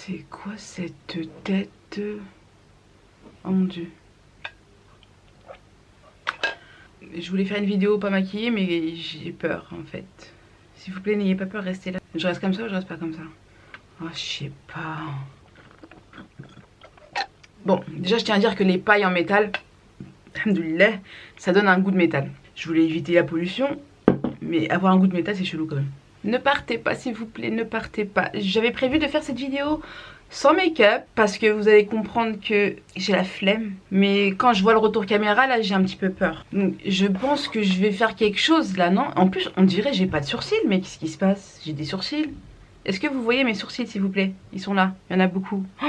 C'est quoi cette tête? Oh mon dieu. Je voulais faire une vidéo pas maquillée mais j'ai peur en fait. S'il vous plaît n'ayez pas peur, restez là. Je reste comme ça ou je reste pas comme ça? Oh je sais pas. Bon déjà je tiens à dire que les pailles en métal, alhamdoulilah, ça donne un goût de métal. Je voulais éviter la pollution mais avoir un goût de métal c'est chelou quand même. Ne partez pas s'il vous plaît, ne partez pas. J'avais prévu de faire cette vidéo sans make-up parce que vous allez comprendre que j'ai la flemme. Mais quand je vois le retour caméra là j'ai un petit peu peur. Donc je pense que je vais faire quelque chose là, non? En plus on dirait j'ai pas de sourcils, mais qu'est-ce qui se passe? J'ai des sourcils. Est-ce que vous voyez mes sourcils s'il vous plaît? Ils sont là, il y en a beaucoup. Oh,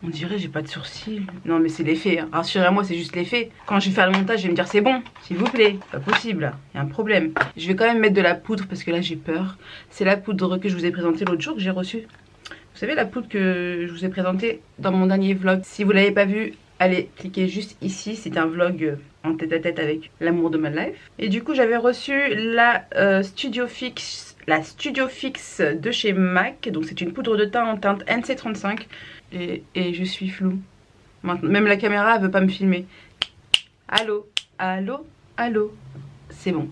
on dirait j'ai pas de sourcils. Non mais c'est l'effet, hein. Rassurez-moi c'est juste l'effet. Quand je vais faire le montage je vais me dire c'est bon, s'il vous plaît. Pas possible là, il y a un problème. Je vais quand même mettre de la poudre parce que là j'ai peur. C'est la poudre que je vous ai présentée l'autre jour que j'ai reçue. Vous savez la poudre que je vous ai présentée dans mon dernier vlog. Si vous l'avez pas vu, allez cliquez juste ici. C'est un vlog en tête à tête avec l'amour de ma life. Et du coup j'avais reçu la Studio Fix. La Studio Fix de chez MAC. Donc c'est une poudre de teint en teinte NC35. Et je suis floue. Maintenant, même la caméra elle veut pas me filmer. Allô, allô, allô. C'est bon.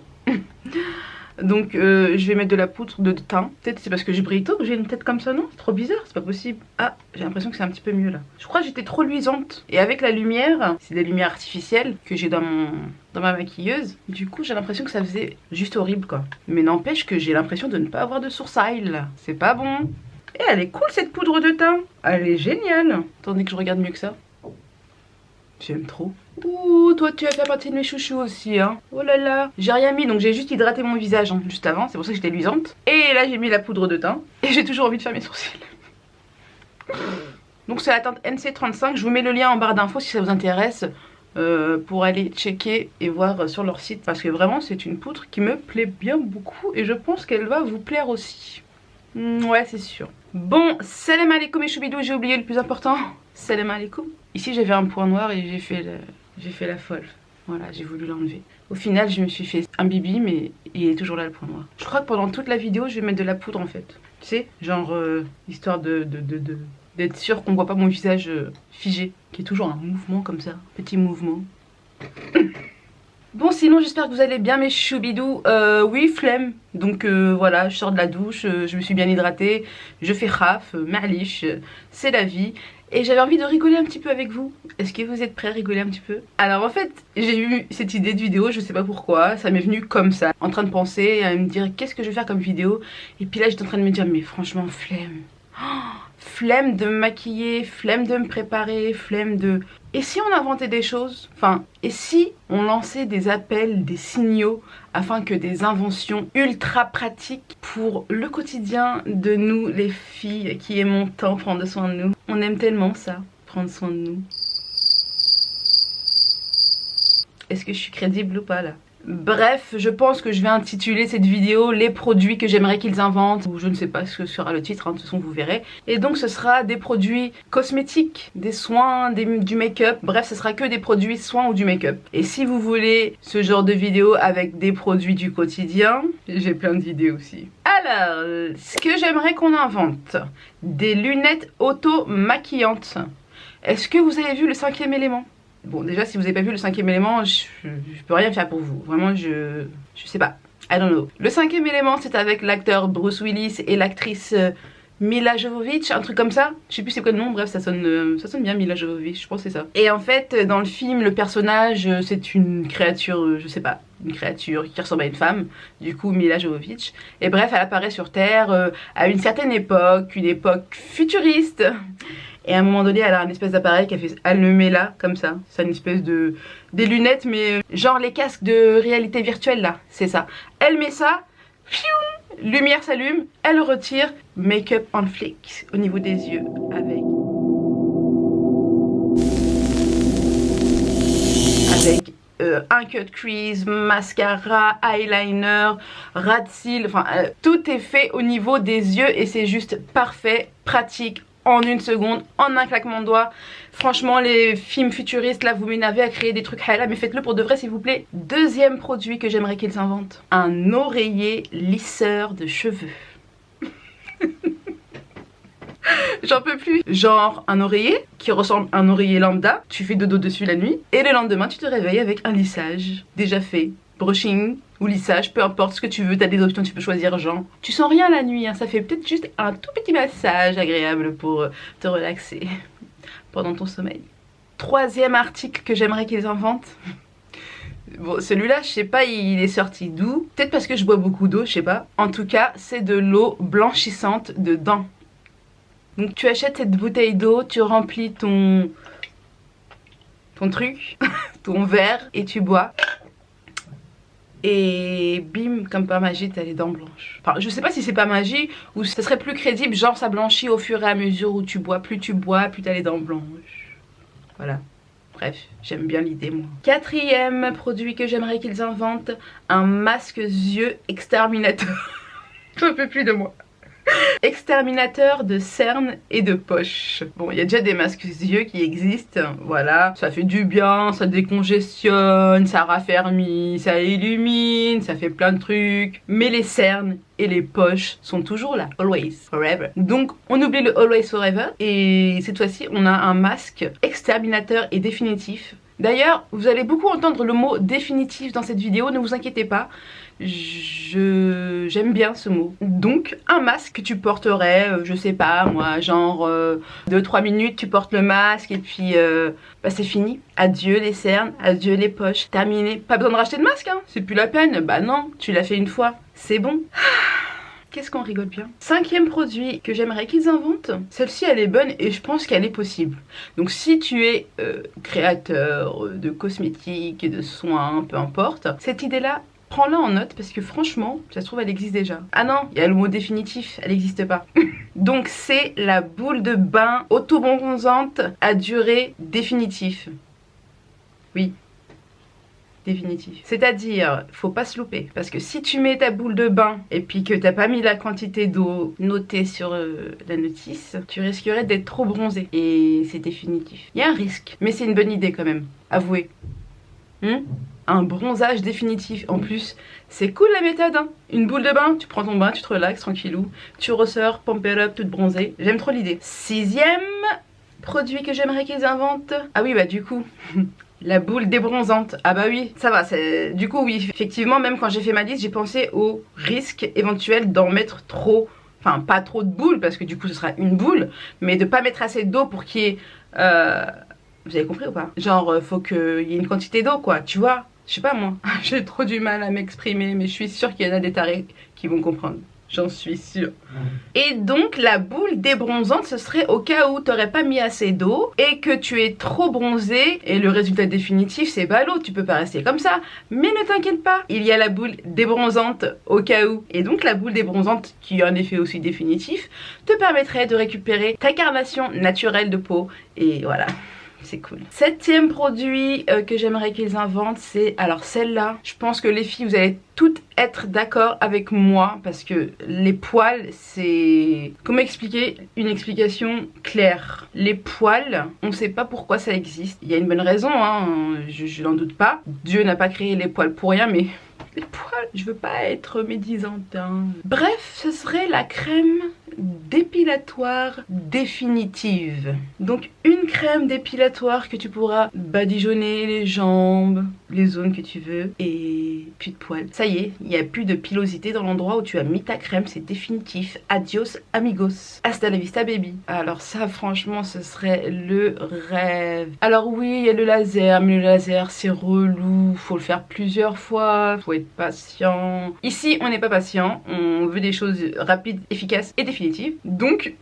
Donc je vais mettre de la poudre de teint. Peut-être c'est parce que je brille tôt que j'ai une tête comme ça, non? C'est trop bizarre, c'est pas possible. Ah, j'ai l'impression que c'est un petit peu mieux là. Je crois que j'étais trop luisante. Et avec la lumière, c'est des lumières artificielles que j'ai dans ma maquilleuse. Du coup j'ai l'impression que ça faisait juste horrible quoi. Mais n'empêche que j'ai l'impression de ne pas avoir de sourcils là. C'est pas bon. Et elle est cool cette poudre de teint. Elle est géniale. Attendez que je regarde mieux que ça. J'aime trop. Ouh, toi tu as fait partie de mes chouchous aussi hein. Oh là là. J'ai rien mis donc j'ai juste hydraté mon visage hein, juste avant. C'est pour ça que j'étais luisante. Et là j'ai mis la poudre de teint. Et j'ai toujours envie de faire mes sourcils. Donc c'est la teinte NC35. Je vous mets le lien en barre d'infos si ça vous intéresse. Pour aller checker et voir sur leur site. Parce que vraiment c'est une poudre qui me plaît bien beaucoup. Et je pense qu'elle va vous plaire aussi. Ouais c'est sûr. Bon, salam alaikum et choubidou, j'ai oublié le plus important. Salam alaikum. Ici j'avais un point noir et j'ai fait la folle. Voilà, j'ai voulu l'enlever. Au final je me suis fait un bibi mais il est toujours là le point noir. Je crois que pendant toute la vidéo je vais mettre de la poudre en fait. Tu sais, genre histoire d'être sûr qu'on voit pas mon visage figé. Qui est toujours un mouvement comme ça, petit mouvement. Bon sinon j'espère que vous allez bien mes choubidous. Oui flemme. Donc voilà je sors de la douche, je me suis bien hydratée. Je fais raf, ma'lich, c'est la vie. Et j'avais envie de rigoler un petit peu avec vous. Est-ce que vous êtes prêts à rigoler un petit peu? Alors en fait j'ai eu cette idée de vidéo, je sais pas pourquoi. Ça m'est venu comme ça, en train de penser, à me dire qu'est-ce que je vais faire comme vidéo. Et puis là j'étais en train de me dire mais franchement flemme. Flemme de me maquiller, flemme de me préparer, flemme de... Et si on inventait des choses? Enfin, et si on lançait des appels, des signaux, afin que des inventions ultra pratiques pour le quotidien de nous, les filles qui aimons tant prendre soin de nous. On aime tellement ça, prendre soin de nous. Est-ce que je suis crédible ou pas là? Bref, je pense que je vais intituler cette vidéo les produits que j'aimerais qu'ils inventent, ou je ne sais pas ce que sera le titre, hein, de toute façon vous verrez. Et donc ce sera des produits cosmétiques, des soins, du make-up, bref ce sera que des produits soins ou du make-up. Et si vous voulez ce genre de vidéo avec des produits du quotidien, j'ai plein de vidéos aussi. Alors, ce que j'aimerais qu'on invente, des lunettes auto-maquillantes. Est-ce que vous avez vu le 5e élément? Bon déjà si vous n'avez pas vu le 5e élément, je peux rien faire pour vous. Vraiment je sais pas. I don't know. Le 5e élément c'est avec l'acteur Bruce Willis et l'actrice Mila Jovovich, un truc comme ça. Je sais plus c'est quoi le nom, bref ça sonne bien Mila Jovovich, je pense que c'est ça. Et en fait dans le film le personnage c'est une créature, je sais pas, une créature qui ressemble à une femme, du coup Mila Jovovich. Et bref elle apparaît sur Terre à une certaine époque, une époque futuriste. Et à un moment donné, elle a un espèce d'appareil elle le met là, comme ça. C'est une espèce de... des lunettes, mais genre les casques de réalité virtuelle là, c'est ça. Elle met ça, fiou, lumière s'allume, elle retire, make-up on flick au niveau des yeux, avec un cut crease, mascara, eyeliner, ras de cils, enfin tout est fait au niveau des yeux et c'est juste parfait, pratique, en une seconde, en un claquement de doigts. Franchement les films futuristes là vous m'énervez à créer des trucs halal, mais faites-le pour de vrai s'il vous plaît. Deuxième produit que j'aimerais qu'ils inventent, un oreiller lisseur de cheveux. J'en peux plus. Genre un oreiller qui ressemble à un oreiller lambda, tu fais dodo dessus la nuit et le lendemain tu te réveilles avec un lissage déjà fait. Brushing ou lissage, peu importe ce que tu veux, t'as des options, tu peux choisir genre. Tu sens rien la nuit, hein, ça fait peut-être juste un tout petit massage agréable pour te relaxer pendant ton sommeil. Troisième article que j'aimerais qu'ils inventent. Bon, celui-là, je sais pas, il est sorti d'où. Peut-être parce que je bois beaucoup d'eau, je sais pas. En tout cas, c'est de l'eau blanchissante de dents. Donc tu achètes cette bouteille d'eau, tu remplis ton truc, ton verre, et tu bois. Et bim, comme par magie, t'as les dents blanches. Enfin, je sais pas si c'est pas magie ou ça serait plus crédible, genre ça blanchit au fur et à mesure où tu bois. Plus tu bois, plus t'as les dents blanches. Voilà. Bref, j'aime bien l'idée moi. Quatrième produit que j'aimerais qu'ils inventent, un masque yeux exterminateur. J'en peux plus de moi. Exterminateur de cernes et de poches. Bon, il y a déjà des masques yeux qui existent, voilà. Ça fait du bien, ça décongestionne, ça raffermit, ça illumine, ça fait plein de trucs. Mais les cernes et les poches sont toujours là, always, forever. Donc on oublie le always forever et cette fois-ci on a un masque exterminateur et définitif. D'ailleurs, vous allez beaucoup entendre le mot définitif dans cette vidéo, ne vous inquiétez pas. J'aime bien ce mot. Donc un masque que tu porterais, je sais pas moi, genre 2-3 minutes tu portes le masque et puis bah c'est fini. Adieu les cernes, adieu les poches, terminé. Pas besoin de racheter de masque hein, c'est plus la peine. Bah non, tu l'as fait une fois, c'est bon. Qu'est-ce qu'on rigole bien. Cinquième produit que j'aimerais qu'ils inventent. Celle-ci elle est bonne et je pense qu'elle est possible. Donc si tu es créateur de cosmétiques, de soins, peu importe, cette idée là, prends-la en note parce que franchement, ça se trouve elle existe déjà. Ah non, il y a le mot définitif, elle n'existe pas. Donc c'est la boule de bain auto-bronzante à durée définitive. Oui. Définitif. C'est-à-dire, faut pas se louper. Parce que si tu mets ta boule de bain et puis que t'as pas mis la quantité d'eau notée sur la notice, tu risquerais d'être trop bronzé. Et c'est définitif. Il y a un risque. Mais c'est une bonne idée quand même. Avouez. Un bronzage définitif. En plus, c'est cool la méthode. Hein. Une boule de bain, tu prends ton bain, tu te relaxes tranquillou. Tu ressors, pump it up, toute bronzée. J'aime trop l'idée. Sixième produit que j'aimerais qu'ils inventent. Ah oui, bah du coup... La boule débronzante, ah bah oui, ça va, du coup oui, effectivement même quand j'ai fait ma liste j'ai pensé au risque éventuel d'en mettre trop, enfin pas trop de boules parce que du coup ce sera une boule, mais de pas mettre assez d'eau pour qu'il y ait, vous avez compris ou pas? Genre faut qu'il y ait une quantité d'eau quoi, tu vois, je sais pas moi, j'ai trop du mal à m'exprimer mais je suis sûre qu'il y en a des tarés qui vont comprendre. J'en suis sûre. Et donc la boule débronzante ce serait au cas où t'aurais pas mis assez d'eau et que tu es trop bronzé et le résultat définitif c'est ballot, tu peux pas rester comme ça. Mais ne t'inquiète pas, il y a la boule débronzante au cas où. Et donc la boule débronzante qui a un effet aussi définitif te permettrait de récupérer ta carnation naturelle de peau et voilà. C'est cool. Septième produit que j'aimerais qu'ils inventent, c'est... Alors celle-là, je pense que les filles, vous allez toutes être d'accord avec moi parce que les poils, c'est... Comment expliquer? Une explication claire. Les poils, on sait pas pourquoi ça existe. Il y a une bonne raison, hein, je n'en doute pas. Dieu n'a pas créé les poils pour rien, mais... Les poils, je veux pas être médisante. Hein. Bref, ce serait la crème dépilatoire définitive. Donc une crème dépilatoire que tu pourras badigeonner les jambes, les zones que tu veux et plus de poils. Ça y est, il n'y a plus de pilosité dans l'endroit où tu as mis ta crème, c'est définitif. Adios amigos. Hasta la vista baby. Alors ça franchement ce serait le rêve. Alors oui, il y a le laser, mais le laser c'est relou, faut le faire plusieurs fois, faut être patient. Ici on n'est pas patient, on veut des choses rapides, efficaces et définitives. Donc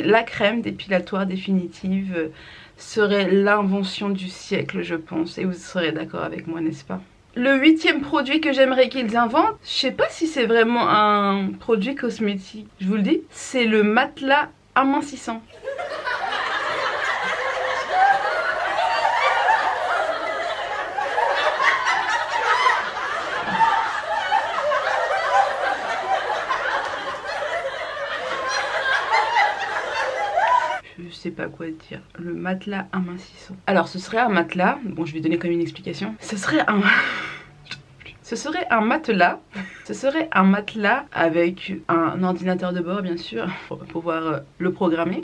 la crème dépilatoire définitive serait l'invention du siècle je pense. Et vous serez d'accord avec moi n'est-ce pas? Le huitième produit que j'aimerais qu'ils inventent, je sais pas si c'est vraiment un produit cosmétique, je vous le dis, c'est le matelas amincissant. Je sais pas quoi dire. Le matelas amincissant. Alors ce serait un matelas, bon je vais donner quand même une explication. Ce serait Ce serait un matelas. Ce serait un matelas avec un ordinateur de bord bien sûr pour pouvoir le programmer.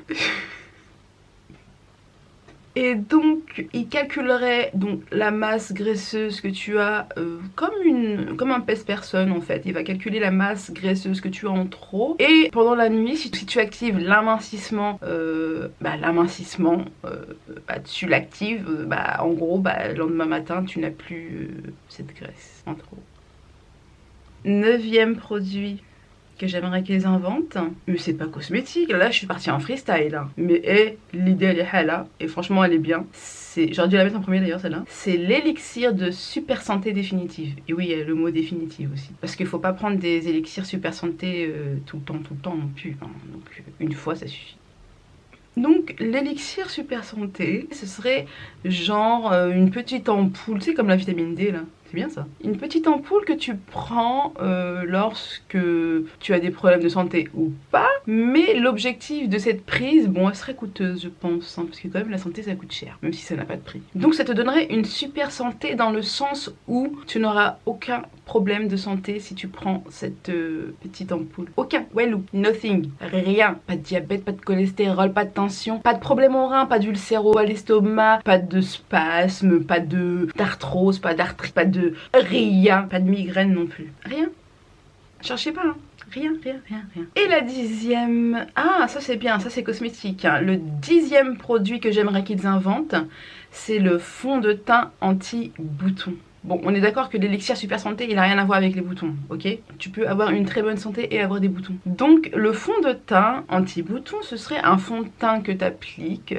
Et donc il calculerait donc la masse graisseuse que tu as comme un pèse-personne en fait. Il va calculer la masse graisseuse que tu as en trop. Et pendant la nuit, si tu actives l'amincissement, tu l'actives, en gros le lendemain matin tu n'as plus cette graisse en trop. 9e produit que j'aimerais qu'ils inventent, mais c'est pas cosmétique, là je suis partie en freestyle hein. Mais l'idée elle est là et franchement elle est bien. J'aurais dû la mettre en premier d'ailleurs celle-là. C'est l'élixir de super santé définitive. Et oui, il y a le mot définitive aussi, parce qu'il faut pas prendre des élixirs super santé tout le temps non plus hein. Donc une fois ça suffit. Donc l'élixir super santé, ce serait genre une petite ampoule, tu sais, comme la vitamine D là. C'est bien ça. Une petite ampoule que tu prends lorsque tu as des problèmes de santé ou pas. Mais l'objectif de cette prise, bon, elle serait coûteuse je pense, hein, parce que quand même la santé ça coûte cher, même si ça n'a pas de prix. Donc ça te donnerait une super santé dans le sens où tu n'auras aucun problème de santé si tu prends cette petite ampoule. Aucun, well, nothing, rien. Pas de diabète, pas de cholestérol, pas de tension, pas de problème au rein, pas d'ulcéro à l'estomac, pas de spasme, pas d'arthrose, pas d'arthrite, pas de rien, pas de migraine non plus. Rien. Cherchez pas, hein. Rien. Et la 10e... Ah, ça c'est bien, ça c'est cosmétique. Hein. Le 10e produit que j'aimerais qu'ils inventent, c'est le fond de teint anti-boutons. Bon, on est d'accord que l'élixir super santé, il n'a rien à voir avec les boutons, ok? Tu peux avoir une très bonne santé et avoir des boutons. Donc, le fond de teint anti-boutons, ce serait un fond de teint que tu appliques,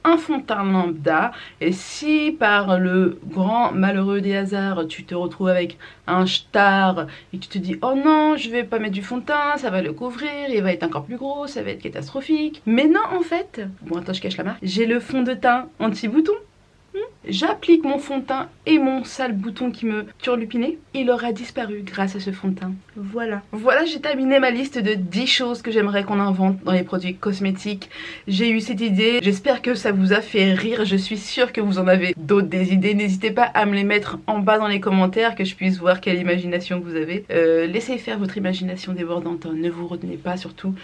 un fond de teint lambda. Et si par le grand malheureux des hasards, tu te retrouves avec un star et que tu te dis « Oh non, je vais pas mettre du fond de teint, ça va le couvrir, il va être encore plus gros, ça va être catastrophique. » Mais non, en fait, bon attends, je cache la marque, j'ai le fond de teint anti-boutons. J'applique mon fond de teint et mon sale bouton qui me turlupinait, il aura disparu grâce à ce fond de teint. Voilà. Voilà, j'ai terminé ma liste de 10 choses que j'aimerais qu'on invente dans les produits cosmétiques. J'ai eu cette idée, j'espère que ça vous a fait rire, je suis sûre que vous en avez d'autres des idées. N'hésitez pas à me les mettre en bas dans les commentaires, que je puisse voir quelle imagination vous avez. Laissez faire votre imagination débordante, hein. Ne vous retenez pas surtout.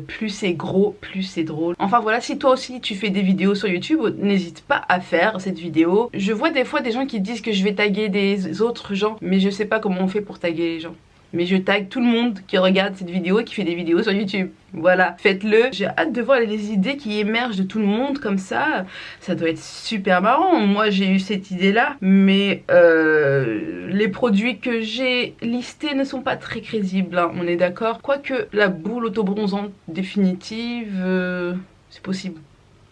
Plus c'est gros, plus c'est drôle. Enfin voilà, si toi aussi tu fais des vidéos sur YouTube, n'hésite pas à faire cette vidéo. Je vois des fois des gens qui disent que je vais taguer des autres gens, mais je sais pas comment on fait pour taguer les gens. Mais je tag tout le monde qui regarde cette vidéo et qui fait des vidéos sur YouTube. Voilà, faites-le. J'ai hâte de voir les idées qui émergent de tout le monde comme ça. Ça doit être super marrant. Moi j'ai eu cette idée là, mais les produits que j'ai listés ne sont pas très crédibles, hein, on est d'accord. Quoique la boule autobronzante définitive, c'est possible.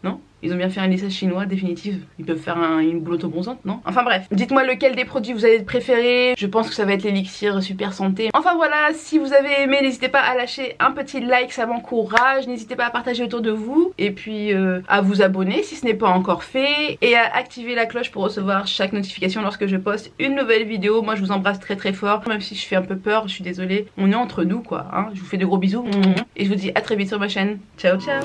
Non? Ils ont bien fait un lissage chinois définitif. Ils peuvent faire une boule autobronzante, non? Enfin bref, dites-moi lequel des produits vous avez préféré. Je pense que ça va être l'élixir super santé. Enfin voilà, si vous avez aimé, n'hésitez pas à lâcher un petit like, ça m'encourage. N'hésitez pas à partager autour de vous. Et puis à vous abonner si ce n'est pas encore fait. Et à activer la cloche pour recevoir chaque notification lorsque je poste une nouvelle vidéo. Moi je vous embrasse très très fort. Même si je fais un peu peur, je suis désolée. On est entre nous quoi, hein. Je vous fais de gros bisous. Et je vous dis à très vite sur ma chaîne. Ciao ciao.